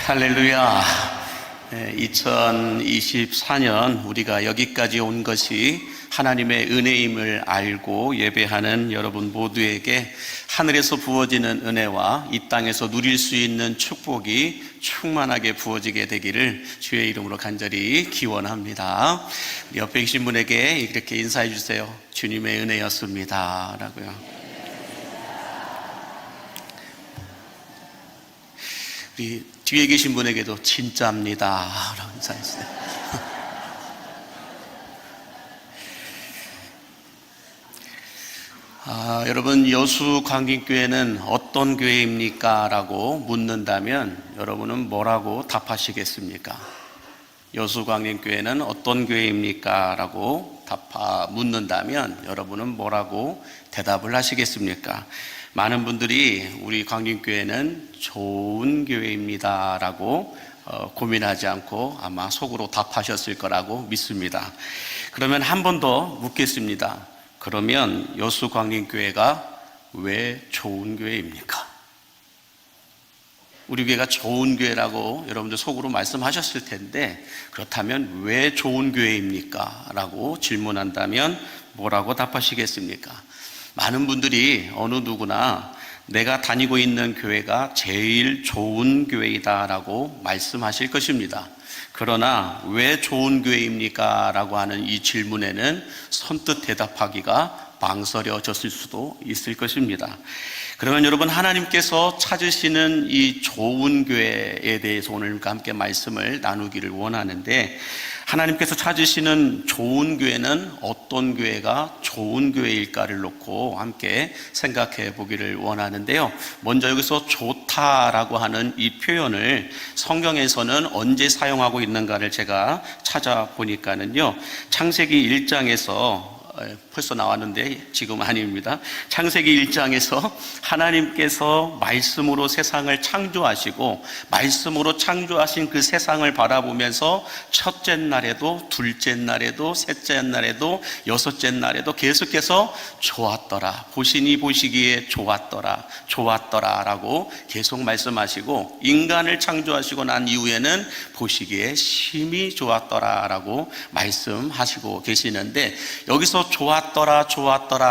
할렐루야. 2024년 우리가 여기까지 온 것이 하나님의 은혜임을 알고 예배하는 여러분 모두에게 하늘에서 부어지는 은혜와 이 땅에서 누릴 수 있는 축복이 충만하게 부어지게 되기를 주의 이름으로 간절히 기원합니다. 옆에 계신 분에게 이렇게 인사해 주세요. 주님의 은혜였습니다 라고요. 우리 뒤에 계신 분에게도 진짜입니다 라고 인사해주세요. 여러분, 여수광림교회는 어떤 교회입니까? 라고 묻는다면 여러분은 뭐라고 답하시겠습니까? 여수광림교회는 어떤 교회입니까? 라고 묻는다면 여러분은 뭐라고 대답을 하시겠습니까? 많은 분들이 우리 광림교회는 좋은 교회입니다 라고 고민하지 않고 아마 속으로 답하셨을 거라고 믿습니다. 그러면 한 번 더 묻겠습니다. 그러면 여수광림교회가 왜 좋은 교회입니까? 우리 교회가 좋은 교회라고 여러분들 속으로 말씀하셨을 텐데, 그렇다면 왜 좋은 교회입니까? 라고 질문한다면 뭐라고 답하시겠습니까? 많은 분들이 어느 누구나 내가 다니고 있는 교회가 제일 좋은 교회이다 라고 말씀하실 것입니다. 그러나 왜 좋은 교회입니까? 라고 하는 이 질문에는 선뜻 대답하기가 망설여졌을 수도 있을 것입니다. 그러면 여러분, 하나님께서 찾으시는 이 좋은 교회에 대해서 오늘 함께 말씀을 나누기를 원하는데, 하나님께서 찾으시는 좋은 교회는 어떤 교회가 좋은 교회일까를 놓고 함께 생각해 보기를 원하는데요. 먼저 여기서 좋다라고 하는 이 표현을 성경에서는 언제 사용하고 있는가를 제가 찾아보니까는요, 창세기 1장에서 벌써 나왔는데 지금 아닙니다. 창세기 1장에서 하나님께서 말씀으로 세상을 창조하시고 말씀으로 창조하신 그 세상을 바라보면서 첫째 날에도 둘째 날에도 셋째 날에도 여섯째 날에도 계속해서 좋았더라, 보시니 보시기에 좋았더라 라고 계속 말씀하시고, 인간을 창조하시고 난 이후에는 보시기에 심히 좋았더라 라고 말씀하시고 계시는데, 여기서 좋았더라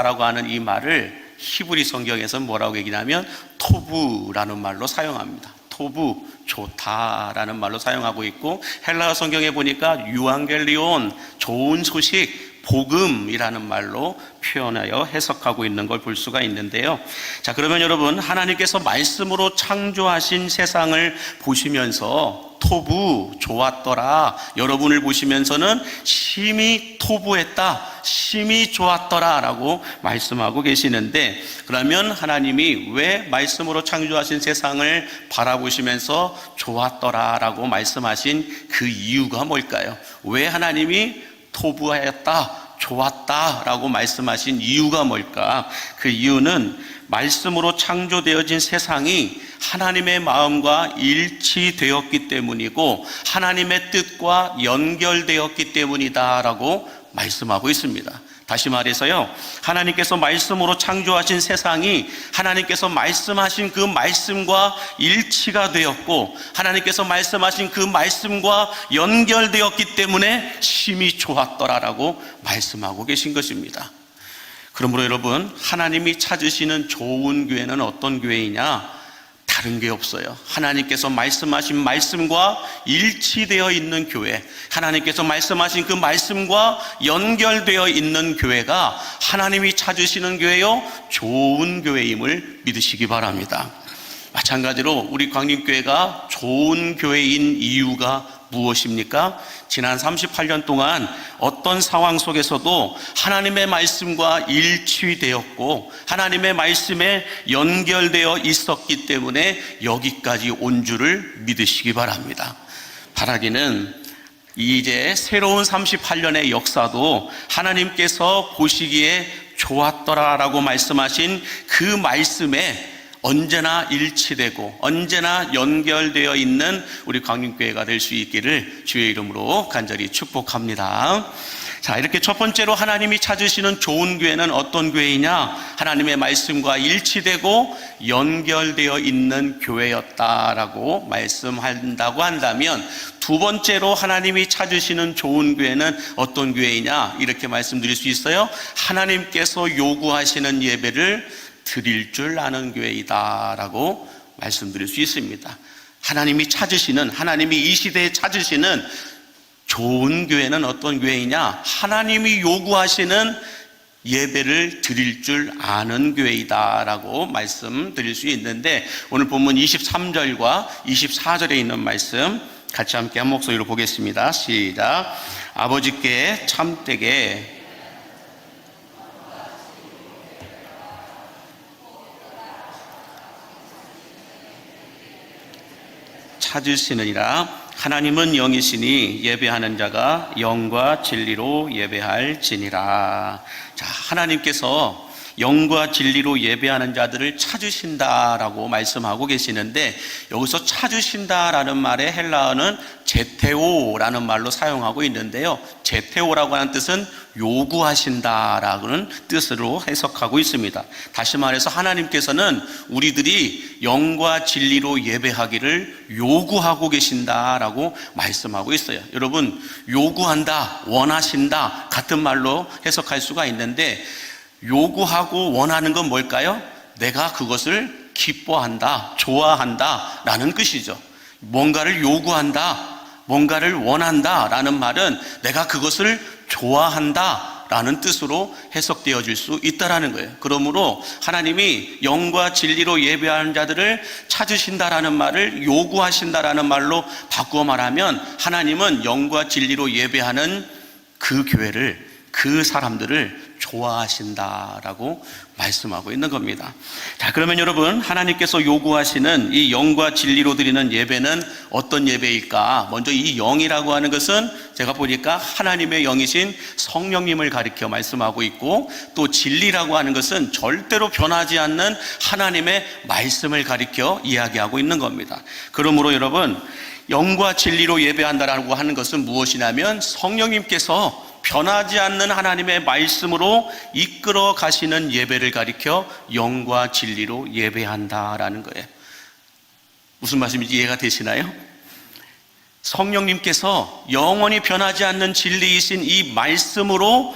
라고 하는 이 말을 히브리 성경에서 뭐라고 얘기하냐면 토부라는 말로 사용합니다. 토부, 좋다라는 말로 사용하고 있고, 헬라어 성경에 보니까 유앙겔리온, 좋은 소식, 복음이라는 말로 표현하여 해석하고 있는 걸 볼 수가 있는데요. 자, 그러면 여러분, 하나님께서 말씀으로 창조하신 세상을 보시면서 토부, 좋았더라, 여러분을 보시면서는 심히 토부했다, 심히 좋았더라 라고 말씀하고 계시는데, 그러면 하나님이 왜 말씀으로 창조하신 세상을 바라보시면서 좋았더라 라고 말씀하신 그 이유가 뭘까요? 왜 하나님이 토부하였다, 좋았다 라고 말씀하신 이유가 뭘까? 그 이유는 말씀으로 창조되어진 세상이 하나님의 마음과 일치되었기 때문이고 하나님의 뜻과 연결되었기 때문이다 라고 말씀하고 있습니다. 다시 말해서요, 하나님께서 말씀으로 창조하신 세상이 하나님께서 말씀하신 그 말씀과 일치가 되었고 하나님께서 말씀하신 그 말씀과 연결되었기 때문에 심히 좋았더라라고 말씀하고 계신 것입니다. 그러므로 여러분, 하나님이 찾으시는 좋은 교회는 어떤 교회이냐? 다른 게 없어요. 하나님께서 말씀하신 말씀과 일치되어 있는 교회, 하나님께서 말씀하신 그 말씀과 연결되어 있는 교회가 하나님이 찾으시는 교회요, 좋은 교회임을 믿으시기 바랍니다. 마찬가지로 우리 광림교회가 좋은 교회인 이유가 무엇입니까? 지난 38년 동안 어떤 상황 속에서도 하나님의 말씀과 일치되었고 하나님의 말씀에 연결되어 있었기 때문에 여기까지 온 줄을 믿으시기 바랍니다. 바라기는 이제 새로운 38년의 역사도 하나님께서 보시기에 좋았더라라고 말씀하신 그 말씀에 언제나 일치되고 언제나 연결되어 있는 우리 광림교회가 될 수 있기를 주의 이름으로 간절히 축복합니다. 자, 이렇게 첫 번째로 하나님이 찾으시는 좋은 교회는 어떤 교회이냐? 하나님의 말씀과 일치되고 연결되어 있는 교회였다라고 말씀한다고 한다면, 두 번째로 하나님이 찾으시는 좋은 교회는 어떤 교회이냐? 이렇게 말씀드릴 수 있어요. 하나님께서 요구하시는 예배를 드릴 줄 아는 교회이다라고 말씀드릴 수 있습니다. 하나님이 찾으시는, 하나님이 이 시대에 찾으시는 좋은 교회는 어떤 교회이냐? 하나님이 요구하시는 예배를 드릴 줄 아는 교회이다라고 말씀드릴 수 있는데, 오늘 본문 23절과 24절에 있는 말씀 같이 함께 한 목소리로 보겠습니다. 시작. 아버지께 참되게 찾으시느니라. 하나님은 영이시니 예배하는 자가 영과 진리로 예배할지니라. 자, 하나님께서 영과 진리로 예배하는 자들을 찾으신다라고 말씀하고 계시는데, 여기서 찾으신다라는 말의 헬라어는 제테오라는 말로 사용하고 있는데요, 제테오라고 하는 뜻은 요구하신다라는 뜻으로 해석하고 있습니다. 다시 말해서 하나님께서는 우리들이 영과 진리로 예배하기를 요구하고 계신다라고 말씀하고 있어요. 여러분, 요구한다, 원하신다 같은 말로 해석할 수가 있는데, 요구하고 원하는 건 뭘까요? 내가 그것을 기뻐한다, 좋아한다 라는 뜻이죠. 뭔가를 요구한다, 뭔가를 원한다 라는 말은 내가 그것을 좋아한다 라는 뜻으로 해석되어질 수 있다라는 거예요. 그러므로 하나님이 영과 진리로 예배하는 자들을 찾으신다라는 말을 요구하신다라는 말로 바꾸어 말하면, 하나님은 영과 진리로 예배하는 그 교회를, 그 사람들을 좋아하신다라고 말씀하고 있는 겁니다. 자, 그러면 여러분, 하나님께서 요구하시는 이 영과 진리로 드리는 예배는 어떤 예배일까? 먼저 이 영이라고 하는 것은 제가 보니까 하나님의 영이신 성령님을 가리켜 말씀하고 있고, 또 진리라고 하는 것은 절대로 변하지 않는 하나님의 말씀을 가리켜 이야기하고 있는 겁니다. 그러므로 여러분, 영과 진리로 예배한다라고 하는 것은 무엇이냐면, 성령님께서 변하지 않는 하나님의 말씀으로 이끌어 가시는 예배를 가리켜 영과 진리로 예배한다라는 거예요. 무슨 말씀인지 이해가 되시나요? 성령님께서 영원히 변하지 않는 진리이신 이 말씀으로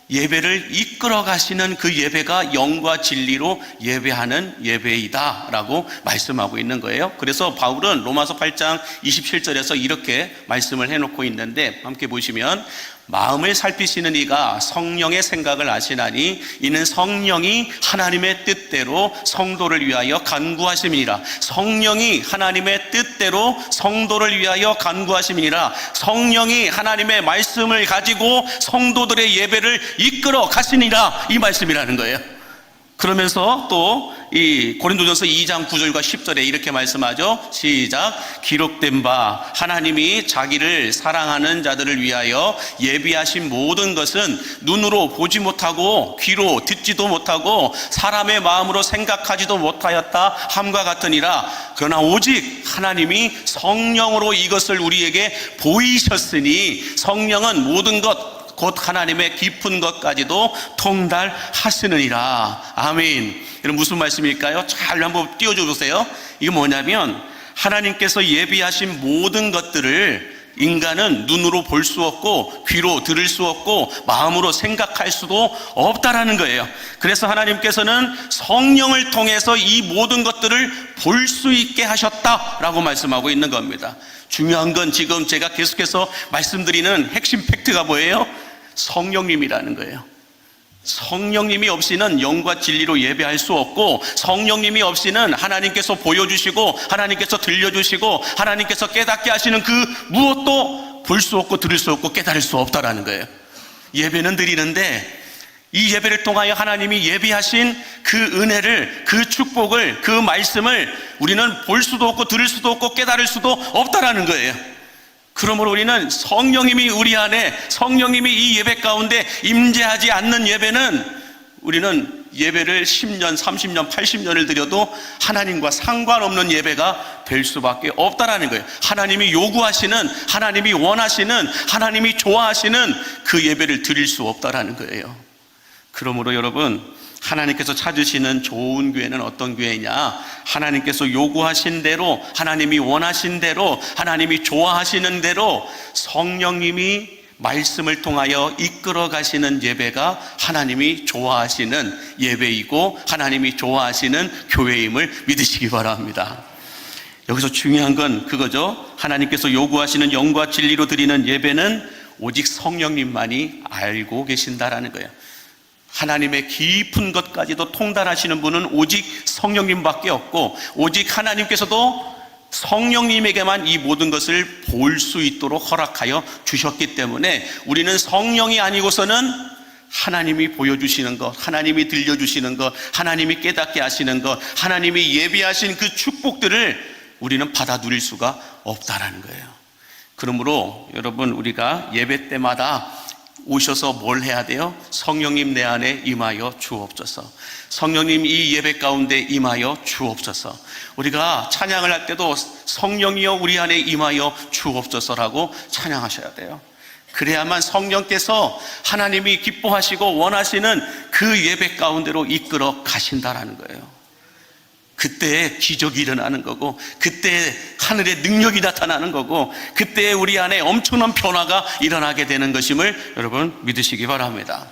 예배를 이끌어 가시는 그 예배가 영과 진리로 예배하는 예배이다 라고 말씀하고 있는 거예요. 그래서 바울은 로마서 8장 27절에서 이렇게 말씀을 해놓고 있는데, 함께 보시면, 마음을 살피시는 이가 성령의 생각을 아시나니 이는 성령이 하나님의 뜻대로 성도를 위하여 간구하심이니라. 성령이 하나님의 뜻대로 성도를 위하여 간구하심이니라. 성령이 하나님의 말씀을 가지고 성도들의 예배를 이끌어 가시니라, 이 말씀이라는 거예요. 그러면서 또 이 고린도전서 2장 9절과 10절에 이렇게 말씀하죠. 시작. 기록된 바 하나님이 자기를 사랑하는 자들을 위하여 예비하신 모든 것은 눈으로 보지 못하고 귀로 듣지도 못하고 사람의 마음으로 생각하지도 못하였다 함과 같으니라. 그러나 오직 하나님이 성령으로 이것을 우리에게 보이셨으니 성령은 모든 것 곧 하나님의 깊은 것까지도 통달하시느니라. 아멘. 여러분, 무슨 말씀일까요? 잘 한번 띄워줘 보세요. 이게 뭐냐면, 하나님께서 예비하신 모든 것들을 인간은 눈으로 볼 수 없고 귀로 들을 수 없고 마음으로 생각할 수도 없다라는 거예요. 그래서 하나님께서는 성령을 통해서 이 모든 것들을 볼 수 있게 하셨다라고 말씀하고 있는 겁니다. 중요한 건 지금 제가 계속해서 말씀드리는 핵심 팩트가 뭐예요? 성령님이라는 거예요. 성령님이 없이는 영과 진리로 예배할 수 없고, 성령님이 없이는 하나님께서 보여주시고 하나님께서 들려주시고 하나님께서 깨닫게 하시는 그 무엇도 볼 수 없고 들을 수 없고 깨달을 수 없다라는 거예요. 예배는 드리는데 이 예배를 통하여 하나님이 예비하신 그 은혜를, 그 축복을, 그 말씀을 우리는 볼 수도 없고 들을 수도 없고 깨달을 수도 없다라는 거예요. 그러므로 우리는 성령님이 우리 안에, 성령님이 이 예배 가운데 임재하지 않는 예배는 우리는 예배를 10년, 30년, 80년을 드려도 하나님과 상관없는 예배가 될 수밖에 없다라는 거예요. 하나님이 요구하시는, 하나님이 원하시는, 하나님이 좋아하시는 그 예배를 드릴 수 없다라는 거예요. 그러므로 여러분, 하나님께서 찾으시는 좋은 교회는 어떤 교회냐? 하나님께서 요구하신 대로, 하나님이 원하신 대로, 하나님이 좋아하시는 대로 성령님이 말씀을 통하여 이끌어 가시는 예배가 하나님이 좋아하시는 예배이고 하나님이 좋아하시는 교회임을 믿으시기 바랍니다. 여기서 중요한 건 그거죠. 하나님께서 요구하시는 영과 진리로 드리는 예배는 오직 성령님만이 알고 계신다라는 거예요. 하나님의 깊은 것까지도 통달하시는 분은 오직 성령님밖에 없고, 오직 하나님께서도 성령님에게만 이 모든 것을 볼 수 있도록 허락하여 주셨기 때문에 우리는 성령이 아니고서는 하나님이 보여주시는 것, 하나님이 들려주시는 것, 하나님이 깨닫게 하시는 것, 하나님이 예비하신 그 축복들을 우리는 받아 누릴 수가 없다라는 거예요. 그러므로 여러분, 우리가 예배 때마다 오셔서 뭘 해야 돼요? 성령님 내 안에 임하여 주옵소서. 성령님 이 예배 가운데 임하여 주옵소서. 우리가 찬양을 할 때도 성령이여 우리 안에 임하여 주옵소서라고 찬양하셔야 돼요. 그래야만 성령께서 하나님이 기뻐하시고 원하시는 그 예배 가운데로 이끌어 가신다라는 거예요. 그때 기적이 일어나는 거고, 그때 하늘의 능력이 나타나는 거고, 그때 우리 안에 엄청난 변화가 일어나게 되는 것임을 여러분 믿으시기 바랍니다.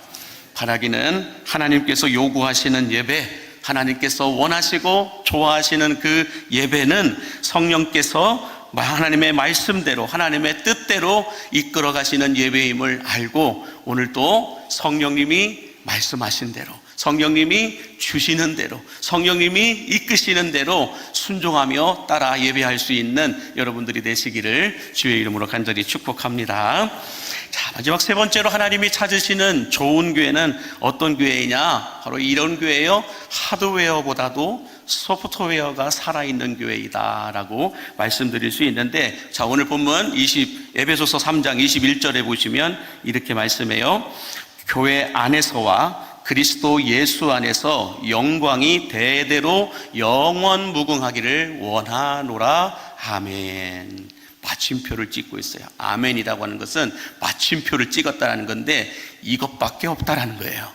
바라기는 하나님께서 요구하시는 예배, 하나님께서 원하시고 좋아하시는 그 예배는 성령께서 하나님의 말씀대로, 하나님의 뜻대로 이끌어 가시는 예배임을 알고, 오늘도 성령님이 말씀하신 대로, 성령님이 주시는 대로, 성령님이 이끄시는 대로 순종하며 따라 예배할 수 있는 여러분들이 되시기를 주의 이름으로 간절히 축복합니다. 자, 마지막 세 번째로 하나님이 찾으시는 좋은 교회는 어떤 교회이냐? 바로 이런 교회예요. 하드웨어보다도 소프트웨어가 살아있는 교회이다라고 말씀드릴 수 있는데, 자, 오늘 본문 에베소서 3장 21절에 보시면 이렇게 말씀해요. 교회 안에서와 그리스도 예수 안에서 영광이 대대로 영원 무궁하기를 원하노라. 아멘. 마침표를 찍고 있어요. 아멘이라고 하는 것은 마침표를 찍었다는 건데 이것밖에 없다라는 거예요.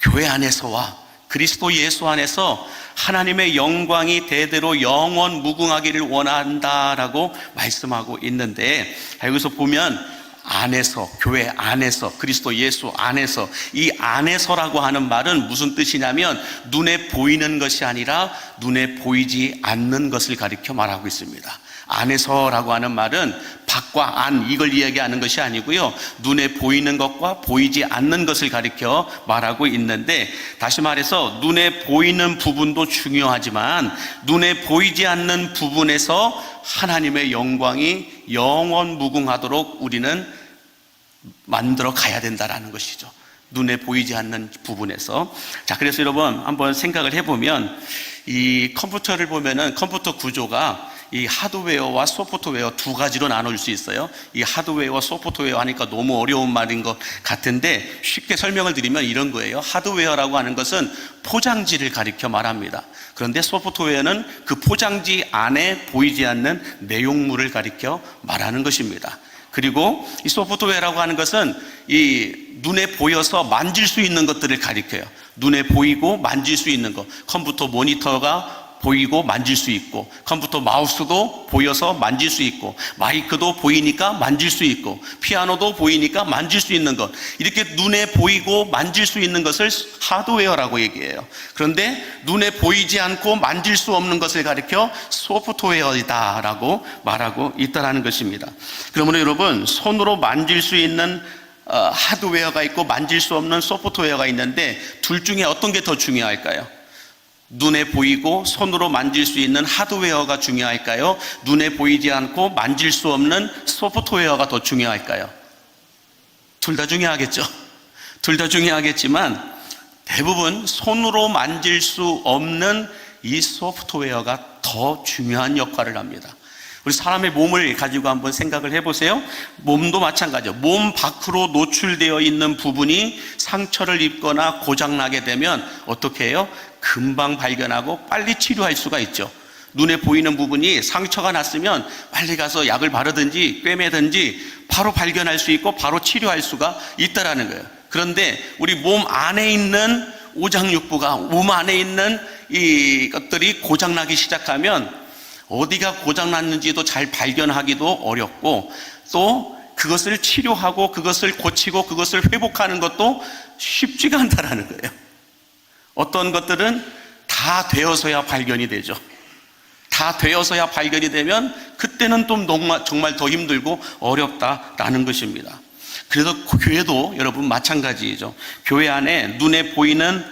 교회 안에서와 그리스도 예수 안에서 하나님의 영광이 대대로 영원 무궁하기를 원한다라고 말씀하고 있는데, 여기서 보면 안에서, 교회 안에서, 그리스도 예수 안에서, 이 안에서라고 하는 말은 무슨 뜻이냐면 눈에 보이는 것이 아니라 눈에 보이지 않는 것을 가리켜 말하고 있습니다. 안에서라고 하는 말은 밖과 안, 이걸 이야기하는 것이 아니고요, 눈에 보이는 것과 보이지 않는 것을 가리켜 말하고 있는데, 다시 말해서 눈에 보이는 부분도 중요하지만 눈에 보이지 않는 부분에서 하나님의 영광이 영원 무궁하도록 우리는 만들어 가야 된다라는 것이죠. 눈에 보이지 않는 부분에서. 자, 그래서 여러분 한번 생각을 해보면, 이 컴퓨터를 보면은 컴퓨터 구조가 이 하드웨어와 소프트웨어 두 가지로 나눌 수 있어요. 이 하드웨어와 소프트웨어 하니까 너무 어려운 말인 것 같은데 쉽게 설명을 드리면 이런 거예요. 하드웨어라고 하는 것은 포장지를 가리켜 말합니다. 그런데 소프트웨어는 그 포장지 안에 보이지 않는 내용물을 가리켜 말하는 것입니다. 그리고 이 소프트웨어라고 하는 것은 이 눈에 보여서 만질 수 있는 것들을 가리켜요. 눈에 보이고 만질 수 있는 것. 컴퓨터 모니터가 보이고 만질 수 있고, 컴퓨터 마우스도 보여서 만질 수 있고, 마이크도 보이니까 만질 수 있고, 피아노도 보이니까 만질 수 있는 것, 이렇게 눈에 보이고 만질 수 있는 것을 하드웨어라고 얘기해요. 그런데 눈에 보이지 않고 만질 수 없는 것을 가리켜 소프트웨어이다라고 말하고 있다는 것입니다. 그러므로 여러분, 손으로 만질 수 있는 하드웨어가 있고 만질 수 없는 소프트웨어가 있는데 둘 중에 어떤 게 더 중요할까요? 눈에 보이고 손으로 만질 수 있는 하드웨어가 중요할까요? 눈에 보이지 않고 만질 수 없는 소프트웨어가 더 중요할까요? 둘 다 중요하겠죠. 둘 다 중요하겠지만 대부분 손으로 만질 수 없는 이 소프트웨어가 더 중요한 역할을 합니다. 우리 사람의 몸을 가지고 한번 생각을 해보세요. 몸도 마찬가지예요. 몸 밖으로 노출되어 있는 부분이 상처를 입거나 고장나게 되면 어떻게 해요? 금방 발견하고 빨리 치료할 수가 있죠. 눈에 보이는 부분이 상처가 났으면 빨리 가서 약을 바르든지 꿰매든지 바로 발견할 수 있고 바로 치료할 수가 있다라는 거예요. 그런데 우리 몸 안에 있는 오장육부가, 몸 안에 있는 이 것들이 고장나기 시작하면 어디가 고장났는지도 잘 발견하기도 어렵고, 또 그것을 치료하고 그것을 고치고 그것을 회복하는 것도 쉽지가 않다라는 거예요. 어떤 것들은 다 되어서야 발견이 되죠. 다 되어서야 발견이 되면 그때는 또 정말 더 힘들고 어렵다라는 것입니다. 그래서 교회도 여러분 마찬가지죠. 교회 안에 눈에 보이는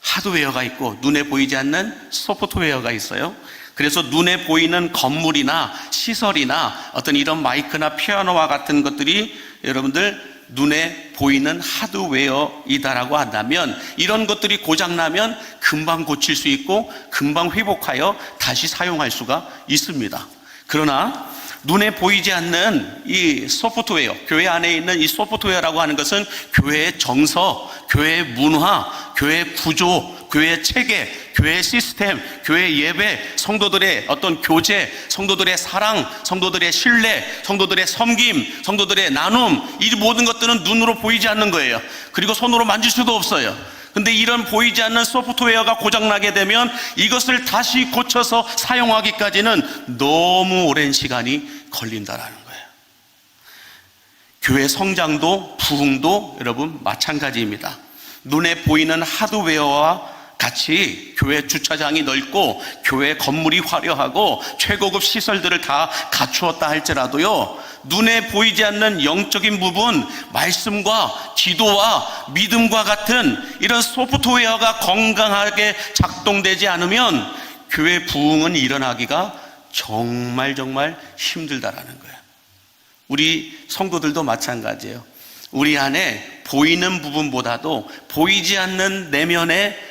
하드웨어가 있고 눈에 보이지 않는 소프트웨어가 있어요. 그래서 눈에 보이는 건물이나 시설이나 어떤 이런 마이크나 피아노와 같은 것들이 여러분들 눈에 보이는 하드웨어이다라고 한다면, 이런 것들이 고장나면 금방 고칠 수 있고 금방 회복하여 다시 사용할 수가 있습니다. 그러나 눈에 보이지 않는 이 소프트웨어, 교회 안에 있는 이 소프트웨어라고 하는 것은 교회의 정서, 교회의 문화, 교회의 구조, 교회의 체계, 교회의 시스템, 교회의 예배, 성도들의 어떤 교제, 성도들의 사랑, 성도들의 신뢰, 성도들의 섬김, 성도들의 나눔, 이 모든 것들은 눈으로 보이지 않는 거예요. 그리고 손으로 만질 수도 없어요. 근데 이런 보이지 않는 소프트웨어가 고장나게 되면 이것을 다시 고쳐서 사용하기까지는 너무 오랜 시간이 걸린다라는 거예요. 교회 성장도 부흥도 여러분 마찬가지입니다. 눈에 보이는 하드웨어와 같이 교회 주차장이 넓고 교회 건물이 화려하고 최고급 시설들을 다 갖추었다 할지라도요, 눈에 보이지 않는 영적인 부분, 말씀과 기도와 믿음과 같은 이런 소프트웨어가 건강하게 작동되지 않으면 교회 부흥은 일어나기가 정말 힘들다라는 거예요. 우리 성도들도 마찬가지예요. 우리 안에 보이는 부분보다도 보이지 않는 내면에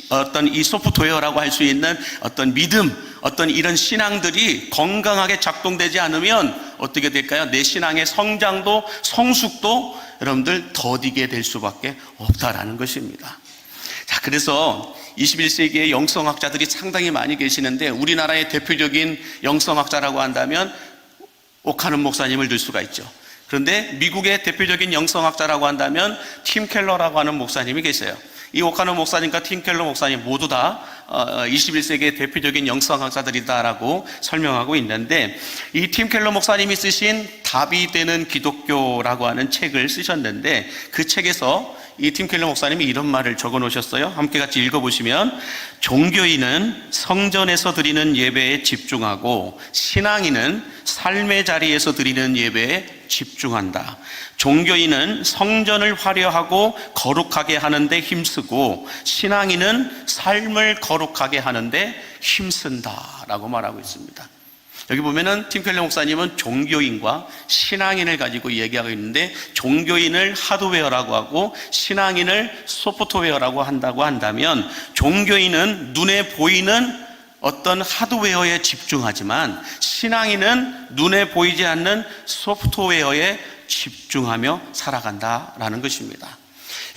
어떤 이 소프트웨어라고 할 수 있는 어떤 믿음, 어떤 이런 신앙들이 건강하게 작동되지 않으면 어떻게 될까요? 내 신앙의 성장도 성숙도 여러분들 더디게 될 수밖에 없다라는 것입니다. 자, 그래서 21세기의 영성학자들이 상당히 많이 계시는데 우리나라의 대표적인 영성학자라고 한다면 오카는 목사님을 들 수가 있죠. 그런데 미국의 대표적인 영성학자라고 한다면 팀 켈러라고 하는 목사님이 계세요. 이 오카노 목사님과 팀 켈러 목사님 모두 다 21세기의 대표적인 영성학자들이다라고 설명하고 있는데, 이 팀 켈러 목사님이 쓰신 답이 되는 기독교라고 하는 책을 쓰셨는데, 그 책에서 이 팀 켈러 목사님이 이런 말을 적어 놓으셨어요. 함께 같이 읽어보시면, 종교인은 성전에서 드리는 예배에 집중하고 신앙인은 삶의 자리에서 드리는 예배에 집중한다. 종교인은 성전을 화려하고 거룩하게 하는데 힘쓰고 신앙인은 삶을 거룩하게 하는데 힘쓴다라고 말하고 있습니다. 여기 보면은 팀 켈러 목사님은 종교인과 신앙인을 가지고 얘기하고 있는데, 종교인을 하드웨어라고 하고 신앙인을 소프트웨어라고 한다고 한다면, 종교인은 눈에 보이는 어떤 하드웨어에 집중하지만 신앙인은 눈에 보이지 않는 소프트웨어에 집중하며 살아간다라는 것입니다.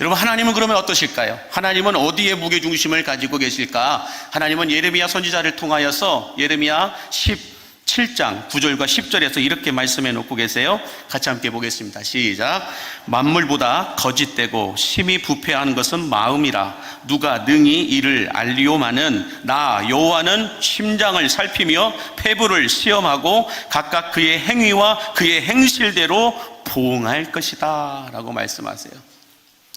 여러분, 하나님은 그러면 어떠실까요? 하나님은 어디에 무게중심을 가지고 계실까? 하나님은 예레미야 선지자를 통하여서 예레미야 17장 9절과 10절에서 이렇게 말씀해 놓고 계세요. 같이 함께 보겠습니다. 시작. 만물보다 거짓되고 심히 부패한 것은 마음이라. 누가 능히 이를 알리오마는 나 여호와는 심장을 살피며 폐부를 시험하고 각각 그의 행위와 그의 행실대로 보응할 것이다 라고 말씀하세요.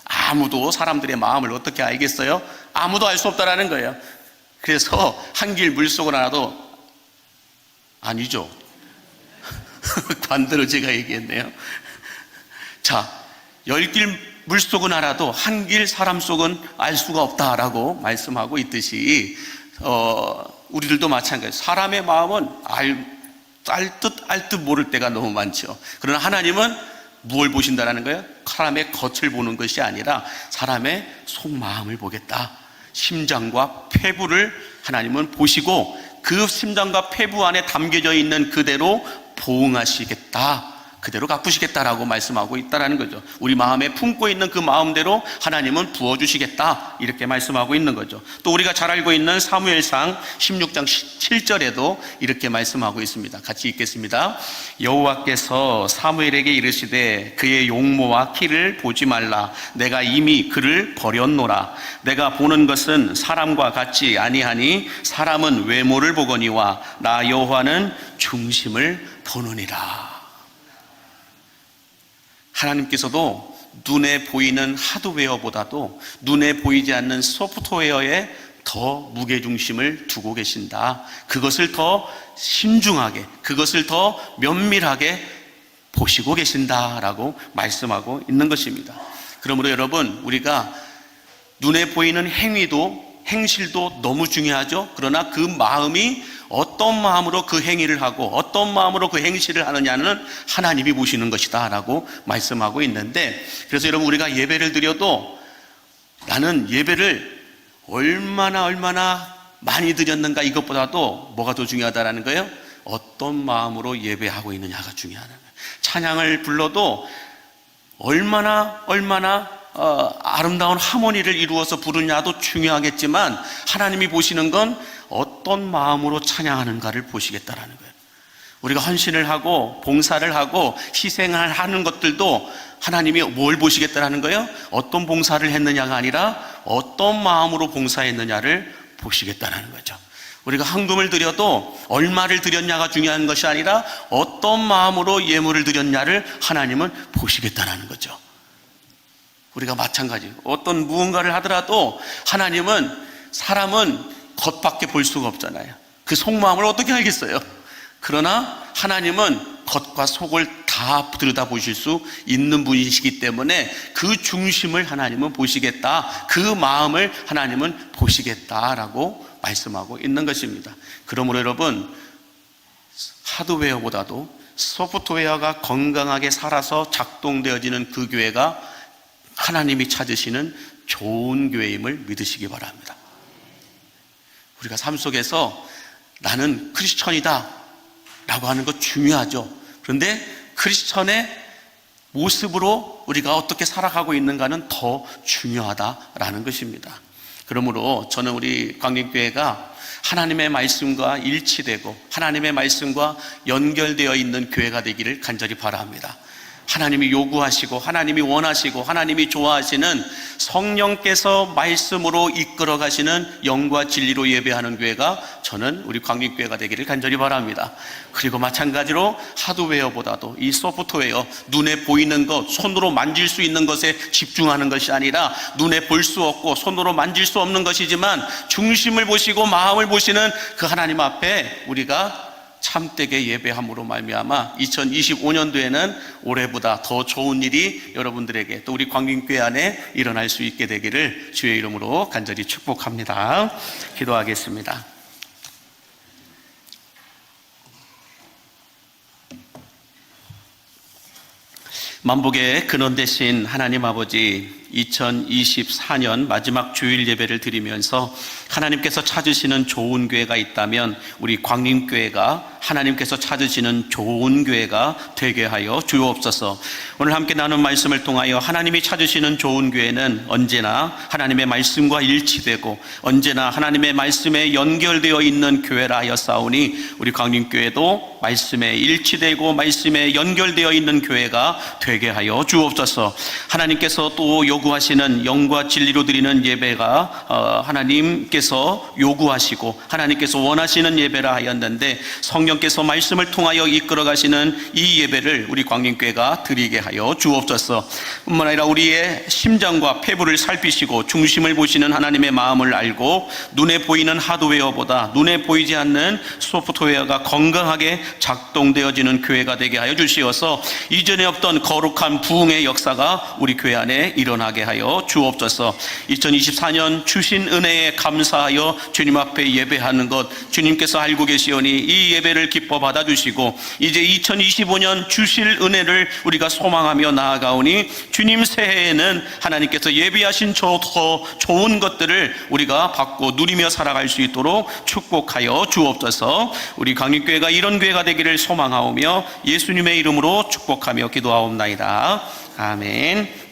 아무도 사람들의 마음을 어떻게 알겠어요? 아무도 알 수 없다라는 거예요. 그래서 한길 물속을 알아도, 아니죠. 반대로 제가 얘기했네요. 자, 10길 물속은 알아도 한 길 사람 속은 알 수가 없다라고 말씀하고 있듯이 우리들도 마찬가지예요. 사람의 마음은 알 듯 모를 때가 너무 많죠. 그러나 하나님은 무엇을 보신다라는 거예요? 사람의 겉을 보는 것이 아니라 사람의 속마음을 보겠다. 심장과 폐부를 하나님은 보시고 그 심장과 폐부 안에 담겨져 있는 그대로 보응하시겠다, 그대로 갚으시겠다라고 말씀하고 있다는 거죠. 우리 마음에 품고 있는 그 마음대로 하나님은 부어주시겠다, 이렇게 말씀하고 있는 거죠. 또 우리가 잘 알고 있는 사무엘상 16장 7절에도 이렇게 말씀하고 있습니다. 같이 읽겠습니다. 여호와께서 사무엘에게 이르시되 그의 용모와 키를 보지 말라. 내가 이미 그를 버렸노라. 내가 보는 것은 사람과 같지 아니하니 사람은 외모를 보거니와 나 여호와는 중심을 보느니라. 하나님께서도 눈에 보이는 하드웨어보다도 눈에 보이지 않는 소프트웨어에 더 무게중심을 두고 계신다. 그것을 더 신중하게, 그것을 더 면밀하게 보시고 계신다라고 말씀하고 있는 것입니다. 그러므로 여러분, 우리가 눈에 보이는 행실도 너무 중요하죠. 그러나 그 마음이 어떤 마음으로 그 행위를 하고 어떤 마음으로 그 행실을 하느냐는 하나님이 보시는 것이다 라고 말씀하고 있는데, 그래서 여러분, 우리가 예배를 드려도 나는 예배를 얼마나 많이 드렸는가, 이것보다도 뭐가 더 중요하다라는 거예요? 어떤 마음으로 예배하고 있느냐가 중요하다는 거예요. 찬양을 불러도 얼마나 아름다운 하모니를 이루어서 부르냐도 중요하겠지만, 하나님이 보시는 건 어떤 마음으로 찬양하는가를 보시겠다라는 거예요. 우리가 헌신을 하고 봉사를 하고 희생을 하는 것들도 하나님이 뭘 보시겠다라는 거예요? 어떤 봉사를 했느냐가 아니라 어떤 마음으로 봉사했느냐를 보시겠다라는 거죠. 우리가 헌금을 드려도 얼마를 드렸냐가 중요한 것이 아니라 어떤 마음으로 예물을 드렸냐를 하나님은 보시겠다라는 거죠. 우리가 마찬가지, 어떤 무언가를 하더라도 사람은 겉밖에 볼 수가 없잖아요. 그 속마음을 어떻게 알겠어요? 그러나 하나님은 겉과 속을 다 들여다보실 수 있는 분이시기 때문에 그 중심을 하나님은 보시겠다, 그 마음을 하나님은 보시겠다라고 말씀하고 있는 것입니다. 그러므로 여러분, 하드웨어보다도 소프트웨어가 건강하게 살아서 작동되어지는 그 교회가 하나님이 찾으시는 좋은 교회임을 믿으시기 바랍니다. 우리가 삶 속에서 나는 크리스천이다 라고 하는 것 중요하죠. 그런데 크리스천의 모습으로 우리가 어떻게 살아가고 있는가는 더 중요하다라는 것입니다. 그러므로 저는 우리 광림교회가 하나님의 말씀과 일치되고 하나님의 말씀과 연결되어 있는 교회가 되기를 간절히 바랍니다. 하나님이 요구하시고 하나님이 원하시고 하나님이 좋아하시는 성령께서 말씀으로 이끌어 가시는 영과 진리로 예배하는 교회가 저는 우리 광림교회가 되기를 간절히 바랍니다. 그리고 마찬가지로 하드웨어보다도 이 소프트웨어, 눈에 보이는 것, 손으로 만질 수 있는 것에 집중하는 것이 아니라 눈에 볼 수 없고 손으로 만질 수 없는 것이지만 중심을 보시고 마음을 보시는 그 하나님 앞에 우리가 참되게 예배함으로 말미암아 2025년도에는 올해보다 더 좋은 일이 여러분들에게 또 우리 광림교회 안에 일어날 수 있게 되기를 주의 이름으로 간절히 축복합니다. 기도하겠습니다. 만복의 근원 되신 하나님 아버지, 2024년 마지막 주일 예배를 드리면서 하나님께서 찾으시는 좋은 교회가 있다면 우리 광림교회가 하나님께서 찾으시는 좋은 교회가 되게 하여 주옵소서. 오늘 함께 나눈 말씀을 통하여 하나님이 찾으시는 좋은 교회는 언제나 하나님의 말씀과 일치되고 언제나 하나님의 말씀에 연결되어 있는 교회라 하였사오니 우리 광림교회도 말씀에 일치되고 말씀에 연결되어 있는 교회가 되게 하여 주옵소서. 하나님께서 또 요구하시는 영과 진리로 드리는 예배가 하나님께서 요구하시고 하나님께서 원하시는 예배라 하였는데 성령께서 말씀을 통하여 이끌어 가시는 이 예배를 우리 광림교회가 드리게 하여 주옵소서. 뿐만 아니라 우리의 심장과 폐부를 살피시고 중심을 보시는 하나님의 마음을 알고 눈에 보이는 하드웨어보다 눈에 보이지 않는 소프트웨어가 건강하게 작동되어지는 교회가 되게 하여 주시어서 이전에 없던 거룩한 부흥의 역사가 우리 교회 안에 일어나게 하여 주옵소서. 2024년 주신 은혜에 감사하여 주님 앞에 예배하는 것 주님께서 알고 계시오니 이 예배를 예배를 기뻐 받아주시고 이제 2025년 주실 은혜를 우리가 소망하며 나아가오니 주님 새해에는 하나님께서 예비하신 더 좋은 것들을 우리가 받고 누리며 살아갈 수 있도록 축복하여 주옵소서. 우리 강림교회가 이런 교회가 되기를 소망하오며 예수님의 이름으로 축복하며 기도하옵나이다. 아멘.